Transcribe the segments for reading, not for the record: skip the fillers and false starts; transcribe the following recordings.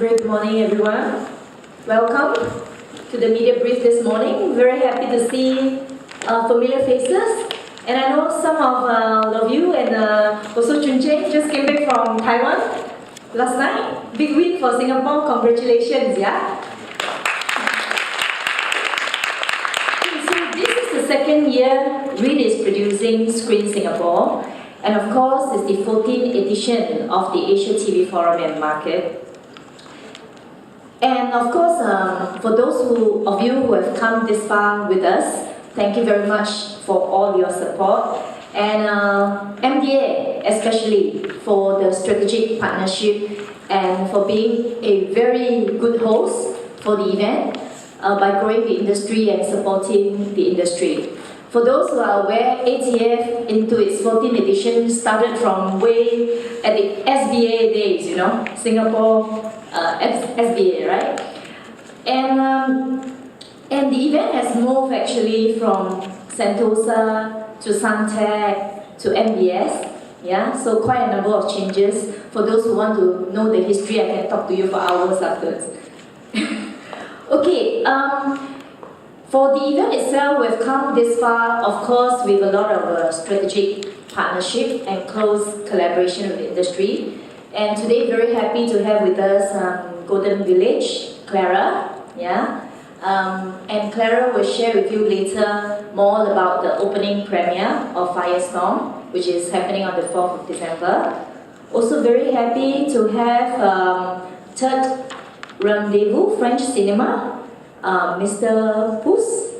Good morning, everyone. Welcome to the media brief this morning. Very happy to see familiar faces. And I know some of you and also Chunjing just came back from Taiwan last night. Big win for Singapore. Congratulations, yeah? So this is the second year REIT is producing Screen Singapore. And of course, it's the 14th edition of the Asia TV Forum and Market. And of course, for those of you who have come this far with us, thank you very much for all your support. And MDA especially for the strategic partnership and for being a very good host for the event by growing the industry and supporting the industry. For those who are aware, ATF into its 14th edition started from way at the SBA days, you know, Singapore SBA, right? And the event has moved actually from Sentosa to Suntec to MBS, yeah, so quite a number of changes. For those who want to know the history, I can talk to you for hours afterwards. Okay, for the event itself, we've come this far, of course, with a lot of strategic partnership and close collaboration with the industry. And today, very happy to have with us Golden Village, Clara, yeah. And Clara will share with you later more about the opening premiere of Firestorm, which is happening on the 4th of December. Also very happy to have Third Rendezvous French Cinema, Mr. Puss.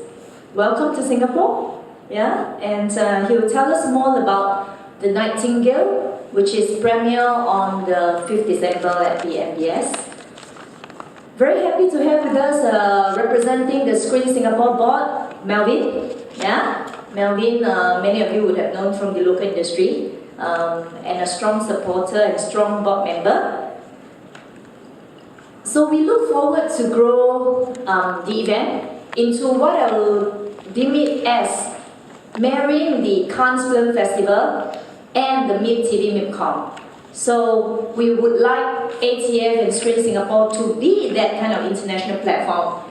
Welcome to Singapore, yeah. And he will tell us more about The Nightingale, which is premiere on the 5th December at the MBS. Very happy to have with us representing the Screen Singapore board, Melvin. Yeah, Melvin, many of you would have known from the local industry, and a strong supporter and strong board member. So we look forward to grow the event into what I will deem it as marrying the Cannes Film Festival and the MIP-TV MIPCOM. So we would like ATF and Screen Singapore to be that kind of international platform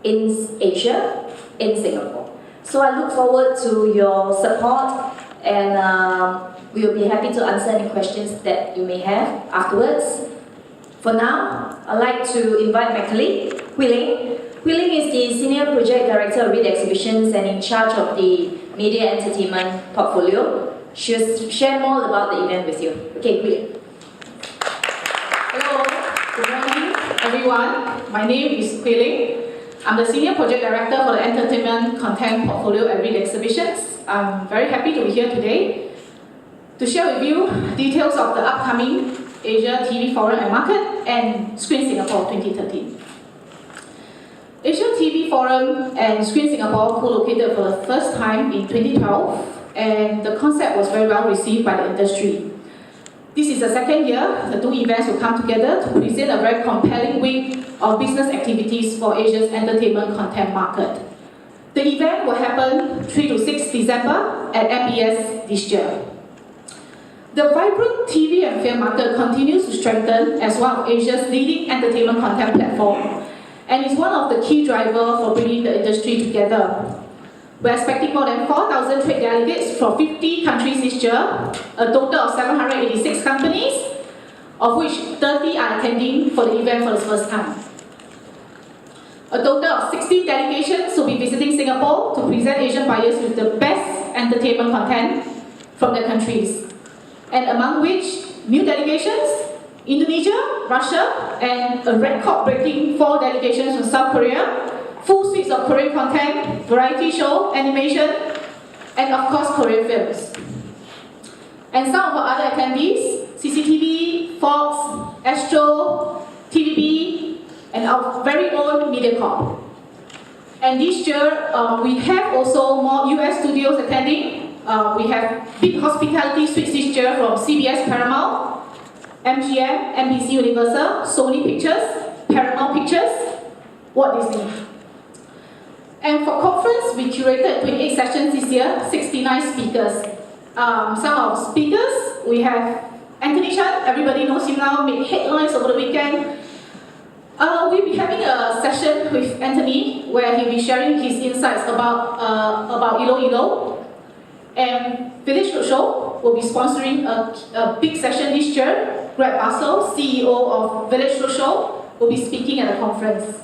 in Asia, in Singapore. So I look forward to your support, and we will be happy to answer any questions that you may have afterwards. For now, I'd like to invite my colleague, Hui Ling. Hui Ling is the Senior Project Director of REIT Exhibitions and in charge of the media entertainment portfolio. She'll share more about the event with you. Okay, Hui Ling. Hello, good morning everyone. My name is Hui Ling. I'm the Senior Project Director for the Entertainment Content Portfolio at REIT Exhibitions. I'm very happy to be here today to share with you details of the upcoming Asia TV Forum and Market and Screen Singapore 2013. Asia TV Forum and Screen Singapore co-located for the first time in 2012, and the concept was very well received by the industry. This is the second year the two events will come together to present a very compelling week of business activities for Asia's entertainment content market. The event will happen 3 to 6 December at MBS this year. The vibrant TV and film market continues to strengthen as one of Asia's leading entertainment content platform, and is one of the key drivers for bringing the industry together. We're expecting more than 4,000 trade delegates from 50 countries this year, a total of 786 companies, of which 30 are attending for the event for the first time. A total of 60 delegations will be visiting Singapore to present Asian buyers with the best entertainment content from the countries, and among which new delegations, Indonesia, Russia, and a record-breaking 4 delegations from South Korea, full suites of Korean content, variety show, animation, and of course Korean films. And some of our other attendees, CCTV, Fox, Astro, TVB, and our very own MediaCorp. And this year, we have also more US studios attending. We have big hospitality suites this year from CBS Paramount, MGM, NBC Universal, Sony Pictures, Paramount Pictures, Walt Disney. And for conference, we curated 28 sessions this year, 69 speakers. Some of speakers, we have Anthony Chan, everybody knows him now, made headlines over the weekend. We'll be having a session with Anthony where he'll be sharing his insights about Ilo. And Village Roadshow will be sponsoring a big session this year. Greg Basel, CEO of Village Roadshow, will be speaking at the conference.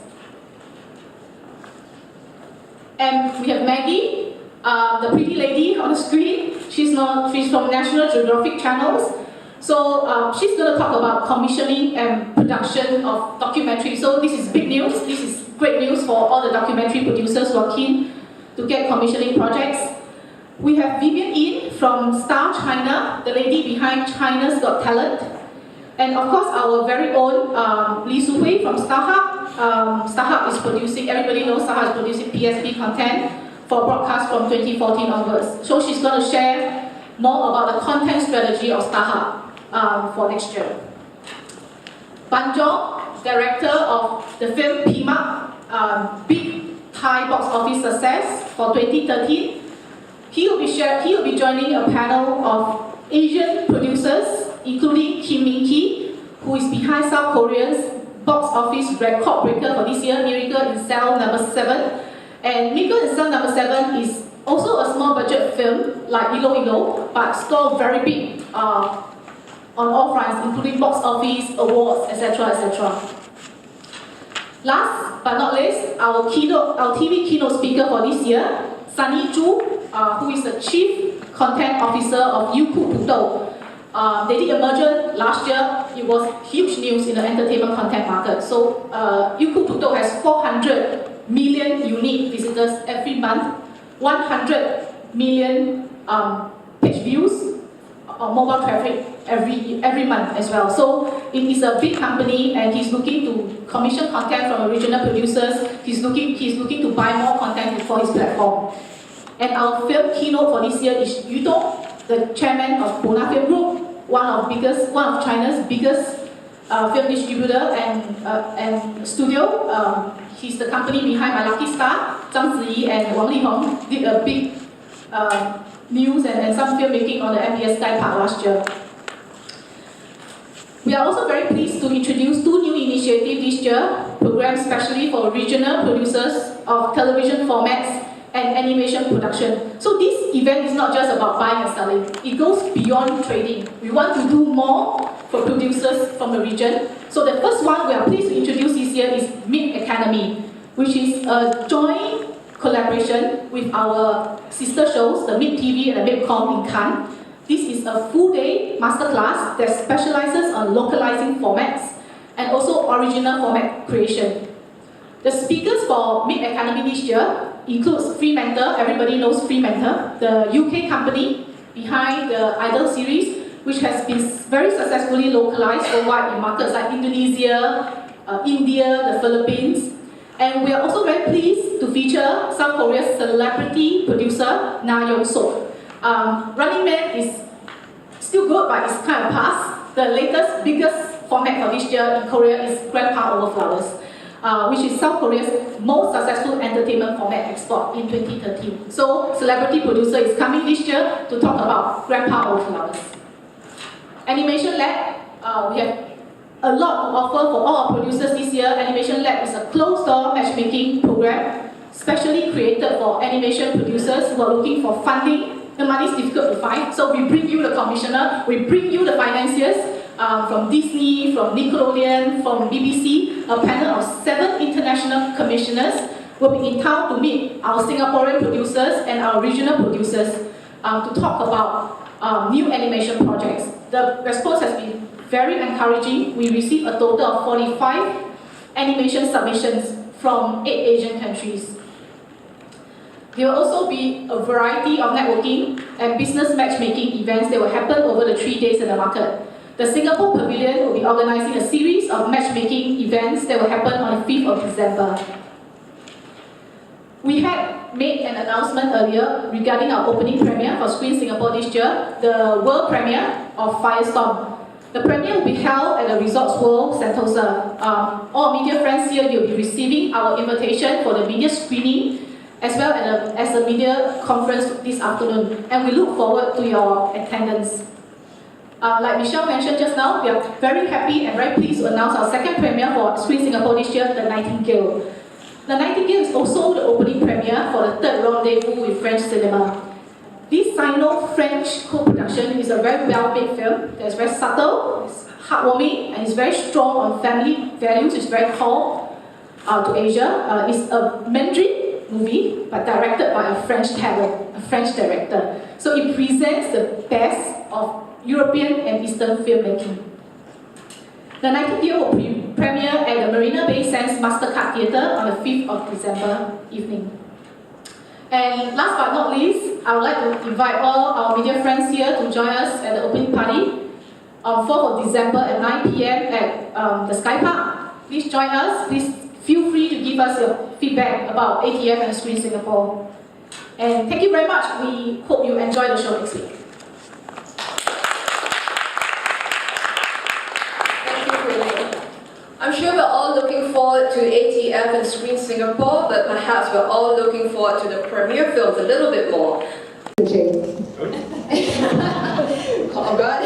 And we have Maggie, the pretty lady on the screen. She's from National Geographic channels. So she's going to talk about commissioning and production of documentaries. So this is big news. This is great news for all the documentary producers who are keen to get commissioning projects. We have Vivian Yin from Star China, the lady behind China's Got Talent. And of course, our very own Li Suhui from StarHub. StarHub is producing, everybody knows StarHub is producing PSP content for broadcast from 2014 onwards. So she's going to share more about the content strategy of StarHub for next year. Ban Jong, director of the film Pimak, big Thai box office success for 2013. He will be joining a panel of Asian producers, including Kim Min-ki, who is behind South Korea's box office record breaker for this year, Miracle in Cell No. 7. And Miracle in Cell No. 7 is also a small budget film like Ilo, but scored very big on all fronts, including box office, awards, etc., etc. Last but not least, our TV keynote speaker for this year, Sunny Zhu, who is the Chief Content Officer of Youku Pudou. They did a merger last year. It was huge news in the entertainment content market. So Youku Pudou has 400 million unique visitors every month, 100 million page views or mobile traffic every month as well. So it is a big company, and he's looking to commission content from original producers. He's looking to buy more content for his platform. And our film keynote for this year is Yu Dong, the chairman of Bona Film Group, one of China's biggest film distributor and studio. He's the company behind My Lucky Star. Zhang Ziyi and Wang Lihong did a big news and some filmmaking on the MBS Sky Park last year. We are also very pleased to introduce two new initiatives this year, programs specially for regional producers of television formats and animation production. So this event is not just about buying and selling. It goes beyond trading. We want to do more for producers from the region. So the first one we are pleased to introduce this year is Mid Academy, which is a joint collaboration with our sister shows, the Mid TV and the Midcom in Cannes. This is a full-day masterclass that specializes on localizing formats and also original format creation. The speakers for Mid Academy this year includes Fremantle. Everybody knows Fremantle, the UK company behind the Idol series, which has been very successfully localized worldwide in markets like Indonesia, India, the Philippines. And we are also very pleased to feature South Korea's celebrity producer, Na Yong-sok. Running Man is still good, but it's kind of past. The latest, biggest format for this year in Korea is Grandpa Over Flowers, which is South Korea's most successful entertainment format export in 2013. So, celebrity producer is coming this year to talk about Grandpa Over Flowers. Animation Lab, we have a lot to offer for all our producers this year. Animation Lab is a closed-door matchmaking program, specially created for animation producers who are looking for funding. The money is difficult to find, so we bring you the commissioner, we bring you the financiers from Disney, from Nickelodeon, from BBC. A panel of 7 international commissioners will be in town to meet our Singaporean producers and our regional producers to talk about new animation projects. The response has been very encouraging. We received a total of 45 animation submissions from 8 Asian countries. There will also be a variety of networking and business matchmaking events that will happen over the 3 days in the market. The Singapore Pavilion will be organizing a series of matchmaking events that will happen on the 5th of December. We had made an announcement earlier regarding our opening premiere for Screen Singapore this year, the world premiere of Firestorm. The premiere will be held at the Resorts World Sentosa. All media friends here, you'll be receiving our invitation for the media screening as well as a media conference this afternoon, and we look forward to your attendance. Like Michelle mentioned just now, we are very happy and very pleased to announce our second premiere for Screen Singapore this year, The Nightingale. The Nightingale is also the opening premiere for the third rendezvous with French cinema. This Sino-French co-production is a very well-made film that is very subtle, it's heartwarming, and it's very strong on family values. It's very core to Asia. It's a Mandarin movie, but directed by a French talent, a French director. So it presents the best of European and Eastern filmmaking. The Nightingale will premiere at the Marina Bay Sands Mastercard Theatre on the 5th of December evening. And last but not least, I would like to invite all our media friends here to join us at the opening party on 4th of December at 9 p.m. at the Sky Park. Please join us. Please feel free to give us your feedback about ATF and Screen Singapore. And thank you very much. We hope you enjoy the show next week. I'm sure we're all looking forward to ATF and Screen Singapore, but perhaps we're all looking forward to the premiere films a little bit more. Oh God.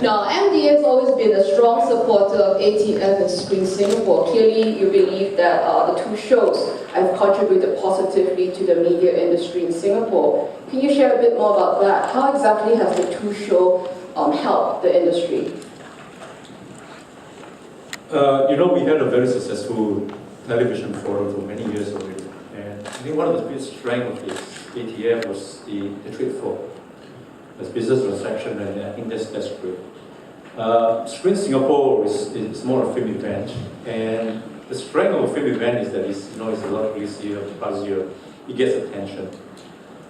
Now, MDA has always been a strong supporter of ATF and Screen Singapore. Clearly, you believe that the two shows have contributed positively to the media industry in Singapore. Can you share a bit more about that? How exactly has the two shows helped the industry? We had a very successful television forum for many years already. And I think one of the biggest strengths of this ATF was the trade forum. As business transaction, and I think that's great. Screen Singapore is more a film event, and the strength of a film event is that it's a lot this year, past year, it gets attention,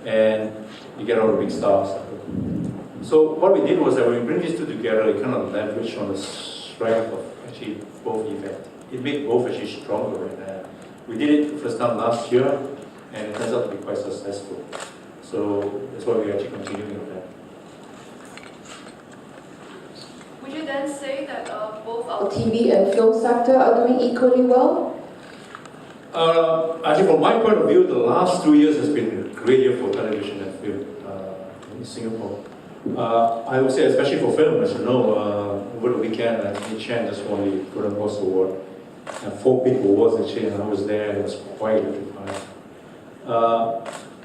and you get all the big stars. So what we did was that when we bring these two together, it kind of leveraged on the strength of actually both events. It made both actually stronger, and we did it the first time last year, and it turns out to be quite successful. So that's why we're actually continuing with that. Would you then say that both our TV and film sector are doing equally well? Actually, from my point of view, the last 2 years has been a great year for television and film in Singapore. I would say, especially for film, as you know, over the weekend, Anthony Chan just won the Golden Horse Award. And 4 big awards actually, and I was there, and it was quite electrifying.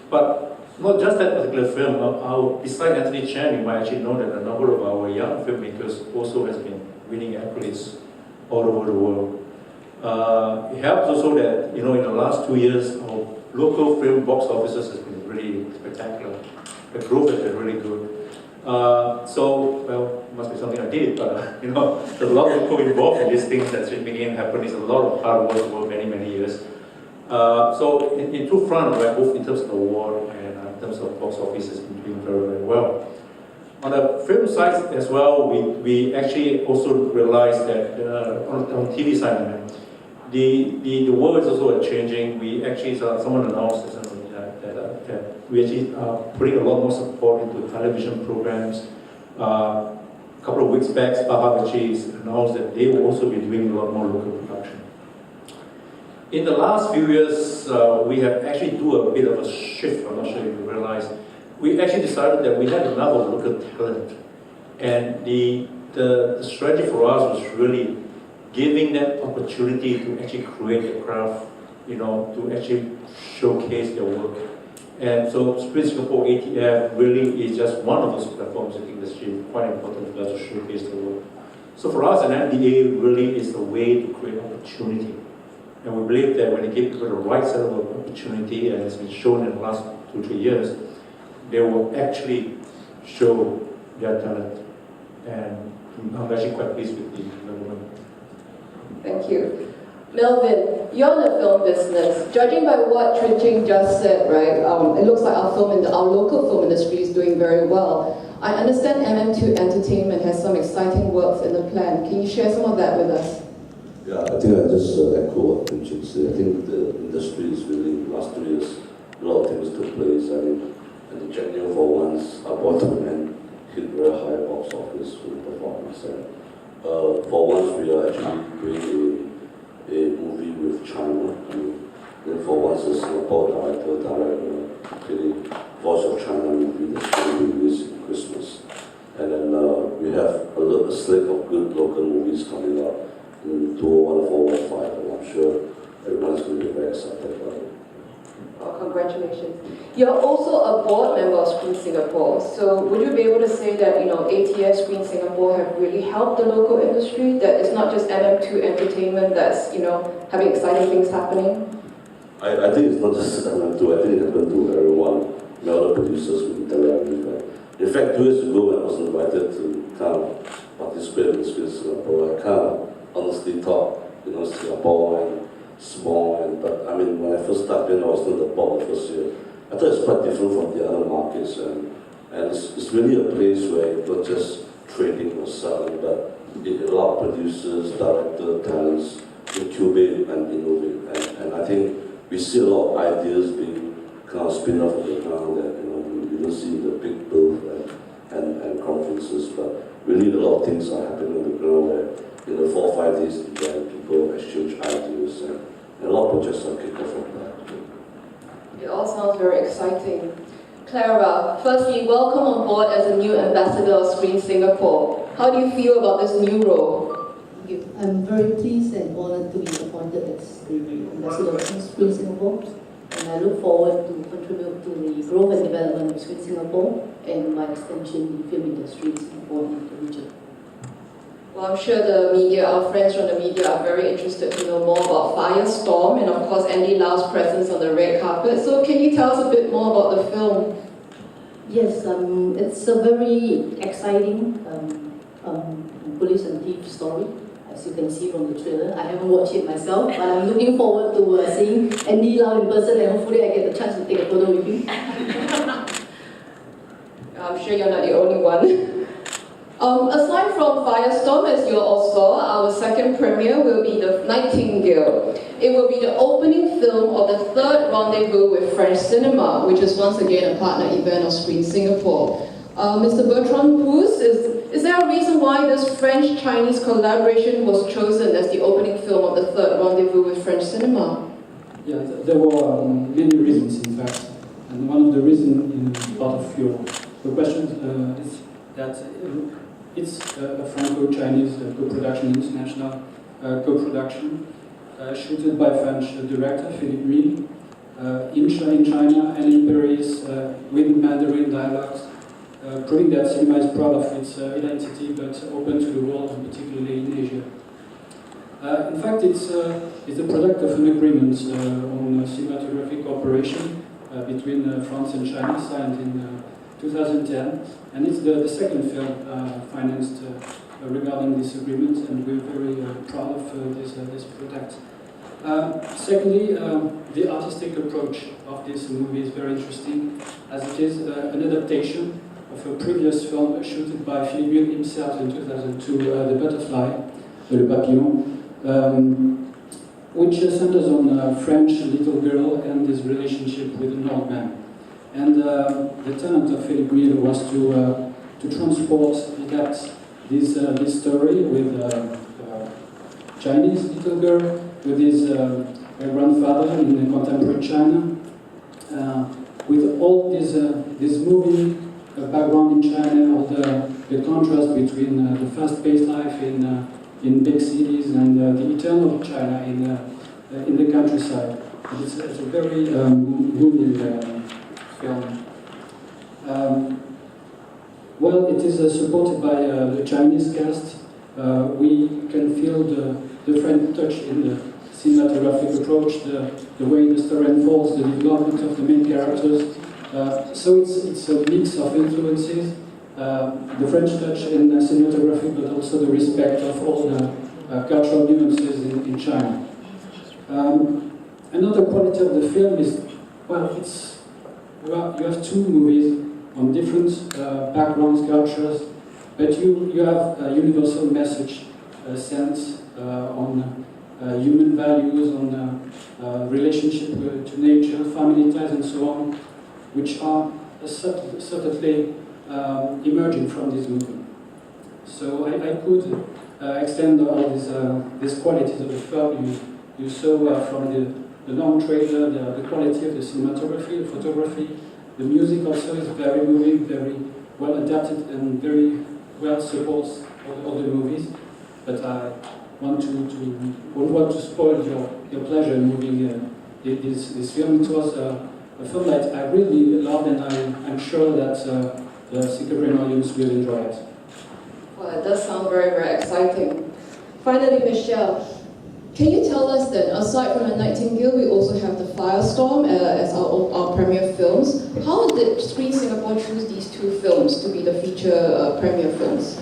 But not just that particular film, besides Anthony Chan, you might actually know that a number of our young filmmakers also has been winning accolades all over the world. It helps also that, in the last 2 years, our local film box offices has been really spectacular. The growth has been really good. Must be something I did, but there's a lot of people involved in these things that's beginning to happen. It's a lot of hard work over many, many years. So in two fronts, right, both in terms of award and in terms of box office, has been doing very, very well. On the film side as well, we actually also realized that on TV side, the world is also changing. We actually someone announced that we actually are putting a lot more support into television programs. A couple of weeks back, Starhub actually announced that they will also be doing a lot more local production. In the last few years, we have actually do a bit of a shift. I'm not sure if you realize. We actually decided that we had enough of local talent, and the strategy for us was really giving them opportunity to actually create the craft, to actually showcase their work. And so Screen Singapore ATF really is just one of those platforms. I think that's quite important for us to showcase the work. So for us, an MDA really is a way to create opportunity. And we believe that when you give people the right set of opportunity, and it's been shown in the last 2-3 years, they will actually show their talent. And I'm actually quite pleased with the development. Thank you. Melvin, you're in the film business. Judging by what Chun Ching just said, right, it looks like our local film industry is doing very well. I understand MM2 Entertainment has some exciting works in the plan. Can you share some of that with us? Yeah, I think I just echo what Chun Ching said. I think the industry is really, last 2 years, a lot of things took place. I mean, the January for once, our bottom end hit very high box office with performance. And for once, we are actually doing a movie with China. And then for once, the Singapore director really Voice of China movie that's going to be released in Christmas. And then we have local movies coming up in 2014, 2015, and I'm sure everyone's going to be very excited about it. Well, congratulations. You're also a board member of Screen Singapore. So would you be able to say that, ATF Screen Singapore have really helped the local industry? That it's not just MM2 Entertainment that's, having exciting things happening? I think it's not just MM2. I think it happened to everyone, all the producers we interact with. In fact, 2 years ago when I was invited to kind of participate in Screen Singapore, I kind of honestly thought, Singapore and small, but I mean, when I first started, I was not the board the first year. I thought it's quite different from the other markets, and it's really a place where it's not just trading or selling, but a lot of producers, directors, talents incubate and innovate, and I think we see a lot of ideas being kind of spin off of the ground that you don't see in the big booth and conferences, but really a lot of things are happening on the ground where 4 or 5 days event, people exchange ideas, and a lot of projects are kicked off from that. It all sounds very exciting. Clara, firstly, welcome on board as a new ambassador of Screen Singapore. How do you feel about this new role? Thank you. I'm very pleased and honored to be appointed as the ambassador of Screen Singapore, and I look forward to contribute to the growth and development of Screen Singapore and by extension the film industry in Singapore and the region. Well, I'm sure the media, our friends from the media, are very interested to know more about Firestorm and, of course, Andy Lau's presence on the red carpet. So, can you tell us a bit more about the film? Yes, it's a very exciting police and thief story, as you can see from the trailer. I haven't watched it myself, but I'm looking forward to seeing Andy Lau in person, and hopefully I get the chance to take a photo with him. I'm sure you're not the only one. Aside from Firestorm, as you all saw, our second premiere will be The Nightingale. It will be the opening film of the third rendezvous with French cinema, which is once again a partner event of Screen Singapore. Mr. Bertrand Pousse, is there a reason why this French-Chinese collaboration was chosen as the opening film of the third rendezvous with French cinema? Yeah, there were many reasons, in fact. And one of the reasons in part of your question is that it's a Franco-Chinese co-production, international co-production, shooted by French director Philippe Mille, in China and in Paris, with Mandarin dialogues, proving that cinema is proud of its identity but open to the world, and particularly in Asia. In fact, it's a product of an agreement on cinematographic cooperation between France and China, signed in 2010, and it's the second film financed regarding this agreement, and we're very proud of this product. Secondly, the artistic approach of this movie is very interesting, as it is an adaptation of a previous film shooted by Philippe Mille himself in 2002, The Butterfly, Le Papillon, which centers on a French little girl and his relationship with an old man. And the talent of Philippe Mille was to transport, adapt this story with a Chinese little girl, with his grandfather in contemporary China, with all this moving background in China, all the contrast between the fast-paced life in big cities and the eternal China in the countryside. It's a very moving film. Well, it is supported by the Chinese cast. We can feel the French touch in the cinematographic approach, the way the story unfolds, the development of the main characters. So it's a mix of influences, the French touch in cinematography, but also the respect of all the cultural nuances in China. Another quality of the film is, well, you have two movies on different backgrounds, cultures, but you have a universal message sent on human values, on relationship to nature, family ties, and so on, which are subtly emerging from this movie. So I could extend all these qualities of the film. You saw from the long trailer the quality of the cinematography, the photography. The music also is very moving, very well adapted, and very well supports all the movies. but I won't want to spoil your pleasure in moving this film. It was a film that I really loved, and I'm sure that the Singaporean audience will enjoy it. Well, it does sound very, very exciting. Finally, Michelle, can you tell us that aside from The Nightingale, we also have The Firestorm as our premiere films. How did Screen Singapore choose these two films to be the feature premiere films?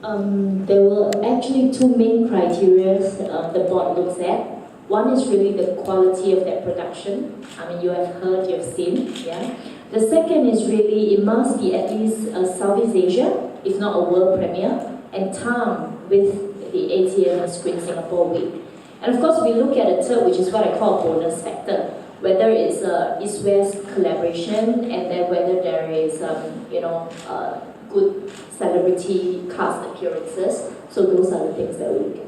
There were actually two main criteria the board looks at. One is really the quality of that production. I mean, you have heard, you have seen, yeah. The second is really, it must be at least Southeast Asia, if not a world premiere, and time with the ATF and Screen Singapore Week. And of course, we look at a third, which is what I call a bonus factor, whether it's East-West collaboration, and then whether there is, good celebrity cast appearances. So those are the things that we look at.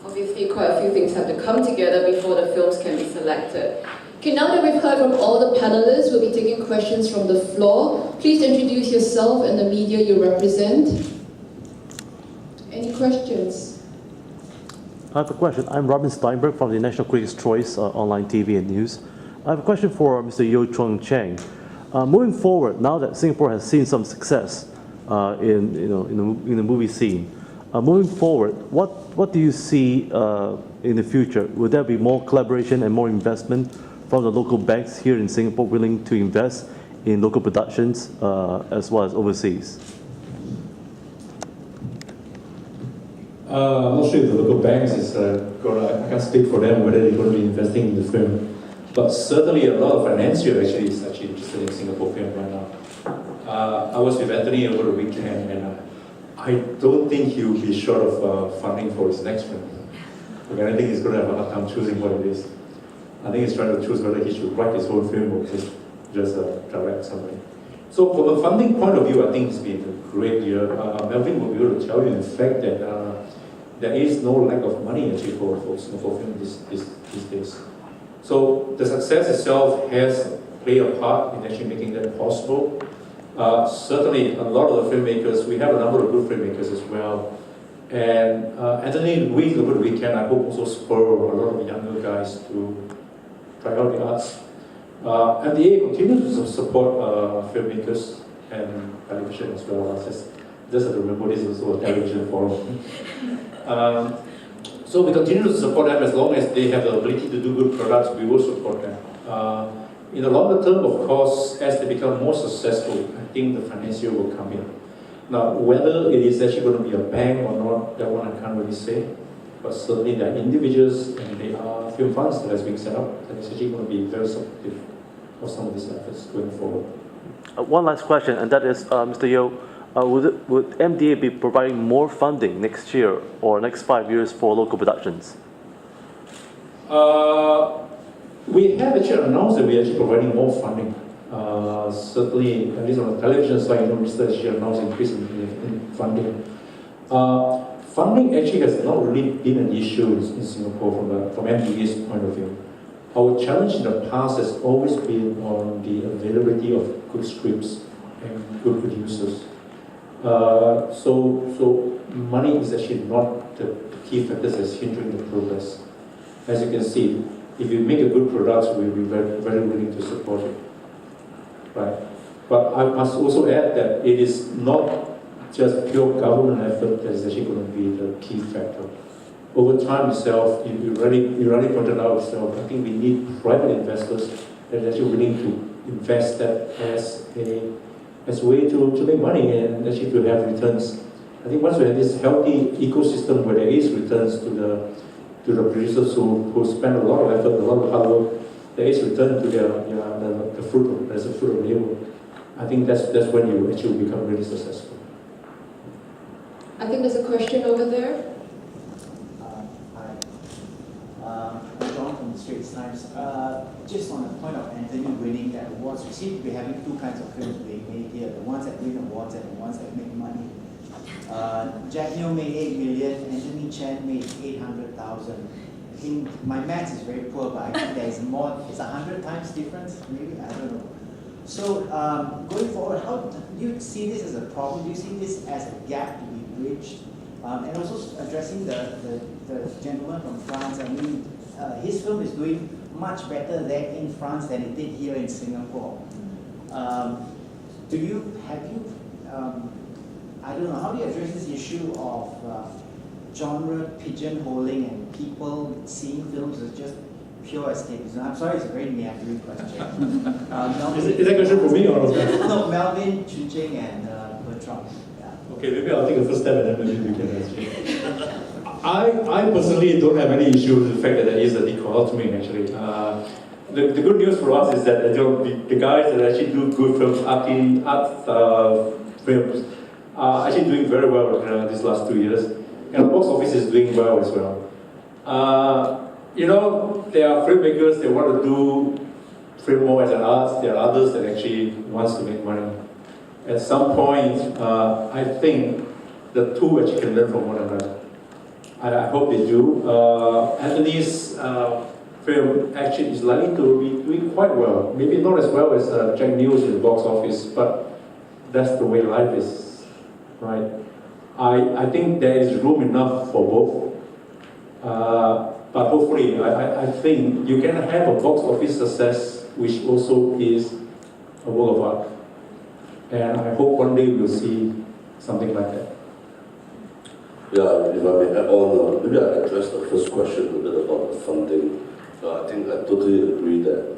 Obviously, quite a few things have to come together before the films can be selected. Okay, now that we've heard from all the panelists, we'll be taking questions from the floor. Please introduce yourself and the media you represent. Any questions? I have a question. I'm Robin Stienberg from the National Critics' Choice online TV and news. I have a question for Mr. Yeo Chung Cheng. Moving forward, now that Singapore has seen some success in the movie scene, moving forward, what do you see in the future? Will there be more collaboration and more investment from the local banks here in Singapore willing to invest in local productions as well as overseas? I'm not sure if the local banks is I can't speak for them whether they're going to be investing in the film. But certainly a lot of financiers is actually interested in Singapore film right now. I was with Anthony over the weekend, and I don't think he'll be short of funding for his next film. Okay, I think he's going to have a hard time choosing what it is. I think he's trying to choose whether he should write his own film or just direct somebody. So from a funding point of view, I think it's been a great year. Melvin will be able to tell you, in fact, that there is no lack of money actually for Singapore film these days. So the success itself has played a part in actually making that possible. Certainly, a lot of the filmmakers, we have a number of good filmmakers as well. And Anthony Louis over the weekend, I hope also spur a lot of younger guys to try out the arts. MDA continues to support filmmakers and television as well. Just have to remember this is also a television forum. So we continue to support them as long as they have the ability to do good products. We will support them. In the longer term, of course, as they become more successful, I think the financier will come in. Now, whether it is actually going to be a bank or not, that one I can't really say. But certainly there are individuals and there are film funds that has been set up that is actually going to be very supportive of some of these efforts going forward. One last question, and that is, Mr. Yeo, would MDA be providing more funding next year or next 5 years for local productions? We have actually announced that we are actually providing more funding. Certainly, at least on the television side, Mr. actually announced increase in funding. Funding actually has not really been an issue in Singapore from MDA's point of view. Our challenge in the past has always been on the availability of good scripts and good producers. So money is actually not the key factor that's hindering the progress. As you can see, if you make a good product, we'll be very, very willing to support it. Right? But I must also add that it is not just pure government effort that is actually going to be the key factor. Over time itself, you already pointed out itself, I think we need private investors that are actually willing to invest that as a way to make money and actually to have returns. I think once we have this healthy ecosystem where there is returns to the producers who spend a lot of effort, a lot of hard work, there is return to the fruit of labor. I think that's when you actually become really successful. I think there's a question over there. Hi. John from the Straits Times. Just on the point of Anthony winning that awards, we seem to be having two kinds of films being made here, the ones that win awards and the ones that make money. Jack Neo made 8 million, Anthony Chen made 800,000. I think my maths is very poor, but I think there is more, it's 100 times difference, maybe, I don't know. So going forward, how do you see this as a problem? Do you see this as a gap to be bridged And also addressing the gentleman from France, I mean, his film is doing much better there in France than it did here in Singapore. I don't know, how do you address this issue of genre pigeonholing and people seeing films as just pure escapism? I'm sorry, it's a very meandering question. Is that question for me or? No, Melvin, Chu Jing, and Bertrand. Yeah. Okay, maybe I'll take the first step and then maybe we can answer. I personally don't have any issue with the fact that there is a dichotomy actually. The good news for us is that the guys that actually do good films, art films, are actually doing very well these last 2 years. And the box office is doing well as well. You know, there are filmmakers that want to do film more as an art. There are others that actually wants to make money. At some point, I think the two actually can learn from one another. I hope they do. Anthony's film actually is likely to be doing quite well. Maybe not as well as Jack News in the box office, but that's the way life is, right? I think there is room enough for both. But hopefully, I think you can have a box office success which also is a work of art. And I hope one day we'll see something like that. Yeah, if I may add on, maybe I'll address the first question a bit about the funding. I think I totally agree that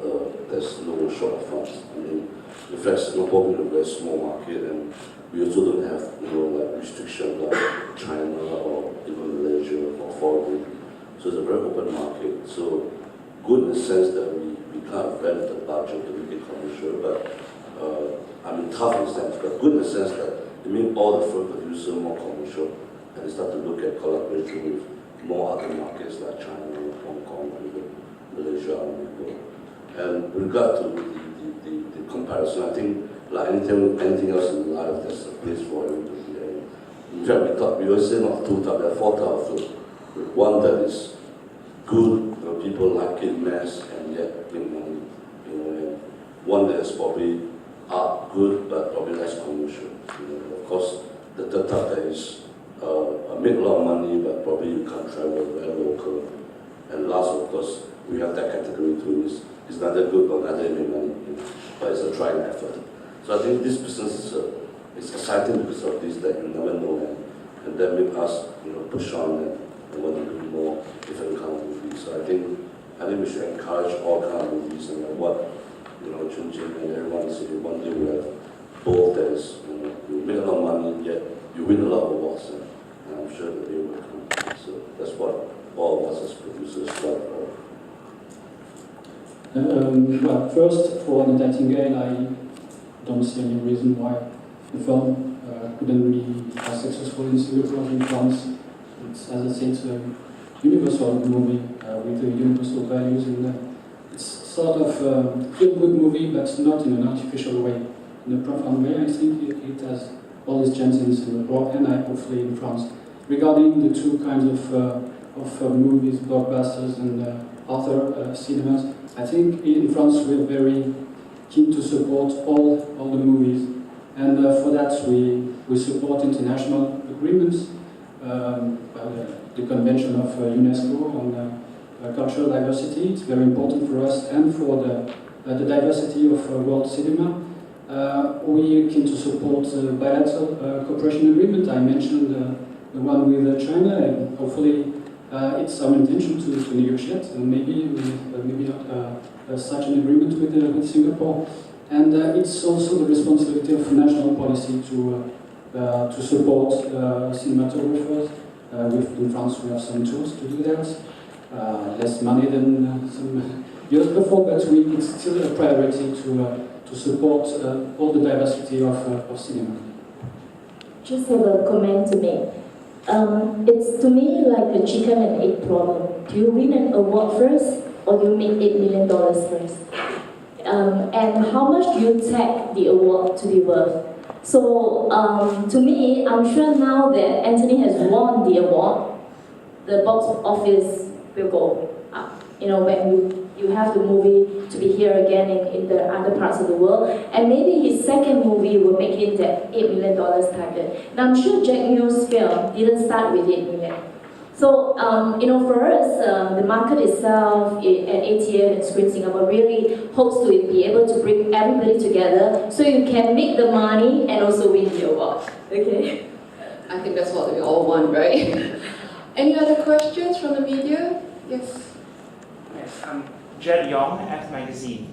there's no short of funds. I mean, in fact, Singapore being a very small market, and we also don't have, like restrictions like China or even Malaysia or foreign. So it's a very open market. So good in the sense that we kind of rent the budget to make it commercial, but I mean tough in the sense, but good in the sense that it makes all the film producers more commercial, and they start to look at collaboration with more other markets like China, Hong Kong, even Malaysia, and with regard to the comparison, I think like anything else in life, there's a place for everybody. In fact, we always say not two types, there are 4 types of film. One that is good, people like it, mass, and yet make money. And one that is probably art good, but probably less commercial. Of course, the third type that is make a lot of money, but probably you can't travel, very local. And last, of course, we have that category too. It's neither good or neither make money, but it's a trying effort. So I think this business is exciting because of this, that you never know, and that makes us push on and want to do more different kind of movies. So I think we should encourage all kind of movies, and what Chun Jing and everyone say one day we have both that is you make a lot of money, yet you win a lot of awards, and I'm sure that they will come. So that's what all of us as producers strive for. Well, first, for the Nightingale, I don't see any reason why the film couldn't be as successful in Singapore as in France. It's, as I said, it's a universal movie with universal values, and it's sort of a feel-good movie, but not in an artificial way. In a profound way, I think it has all its chances in Singapore, and hopefully in France. Regarding the two kinds of movies, blockbusters and other cinemas, I think in France we're very keen to support all the movies, and for that we support international agreements, the Convention of UNESCO on cultural diversity. It's very important for us and for the diversity of world cinema. We are keen to support bilateral cooperation agreement. I mentioned the one with China, and hopefully it's our intention to negotiate, and maybe not such an agreement with Singapore. And it's also the responsibility of national policy to support cinematographers. In France, we have some tools to do that. Less money than some years before, but it's still a priority to support all the diversity of cinema. Just have a comment to make. It's to me like a chicken and egg problem. Do you win an award first, or do you make $8 million first? And how much do you tag the award to be worth? So to me, I'm sure now that Anthony has won the award, the box office will go up. When you you have the movie to be here again in the other parts of the world. And maybe his second movie will make it that $8 million target. Now I'm sure Jack Neo's film didn't start with 8 million. So, for us, the market itself at ATF and Screen Singapore really hopes to be able to bring everybody together so you can make the money and also win the award. Okay? I think that's what we all want, right? Any other questions from the media? Yes. Yes, I'm Jed Yong, F Magazine.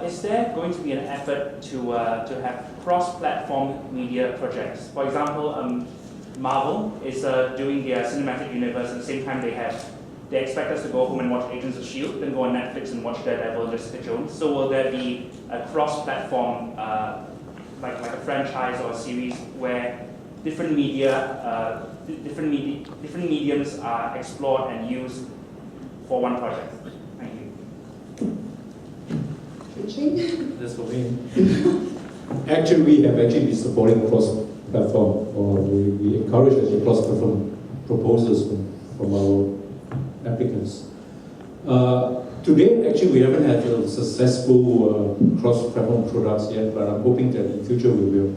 Is there going to be an effort to have cross-platform media projects? For example, Marvel is doing their cinematic universe at the same time they expect us to go home and watch Agents of S.H.I.E.L.D., then go on Netflix and watch Daredevil, Jessica Jones. So will there be a cross-platform, like a franchise or a series where different mediums are explored and used for one project? Thank you. That's for me. Actually, we have been supporting cross-platform, or we encourage actually cross-platform proposals from our applicants. Today, actually, we haven't had a successful cross-platform products yet, but I'm hoping that in future we will.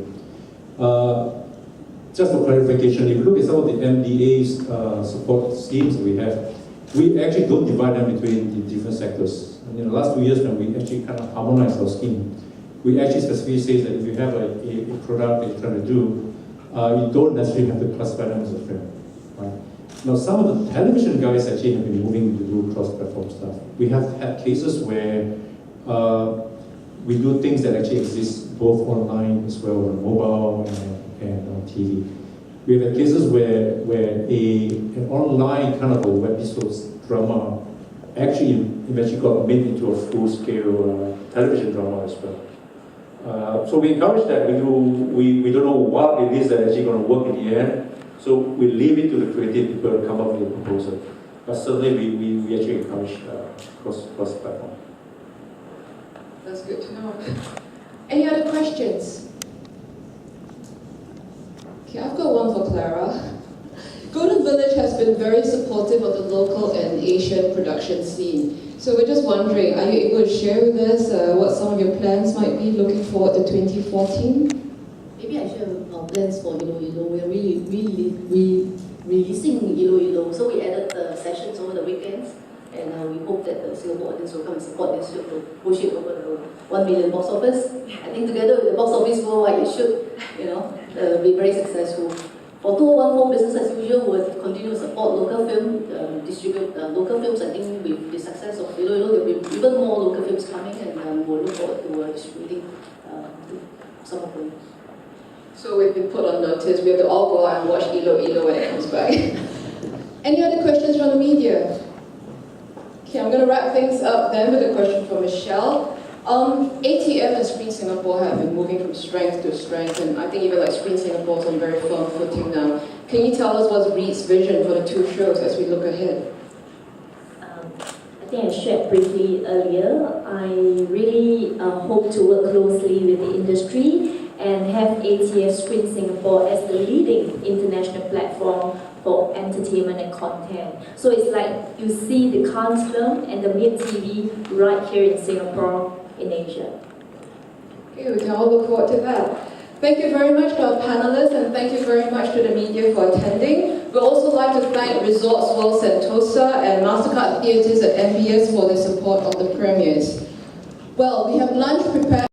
Just for clarification, if you look at some of the MDA's support schemes we have, we actually don't divide them between the different sectors. And in the last 2 years, when we actually kind of harmonized our scheme, we actually specifically say that if you have a product that you're trying to do, you don't necessarily have to classify them as a film. Right? Now, some of the television guys actually have been moving to do cross-platform stuff. We have had cases where we do things that actually exist both online as well on mobile and on TV. We have had cases where an online kind of a webisode drama actually eventually got made into a full-scale television drama as well. So we encourage that. We don't know what it is that actually going to work in the end. So we leave it to the creative people to come up with a proposal. But certainly we actually encourage cross-platform. That's good to know. Any other questions? Okay, I've got one for Clara. Golden Village has been very supportive of the local and Asian production scene. So we're just wondering, are you able to share with us what some of your plans might be looking forward to 2014? Maybe I share our plans for Ilo. We're releasing Ilo. So we added sessions over the weekends, and we hope that the Singapore audience will come and support this show to push it over the 1 million box office. I think together with the box office worldwide, it should, be very successful. For 2014, business as usual, we'll continue to support local film, distribute local films. I think with the success of Ilo, there will be even more local films coming, and we'll look forward to distributing some of them. So we've been put on notice. We have to all go out and watch Ilo when it comes back. Any other questions from the media? Okay, I'm going to wrap things up then with a question from Michelle. ATF and Screen Singapore have been moving from strength to strength, and I think even like Screen Singapore is on very firm footing now. Can you tell us what's Reed's vision for the two shows as we look ahead? I think I shared briefly earlier. I really hope to work closely with the industry and have ATF Screen Singapore as the leading international platform for entertainment and content. So it's like you see the Cannes film and the Mid TV right here in Singapore, in Asia. Okay, we can all look forward to that. Thank you very much to our panelists, and thank you very much to the media for attending. We'd also like to thank Resorts World Sentosa and MasterCard Theatres at MBS for their support of the premieres. Well, we have lunch prepared.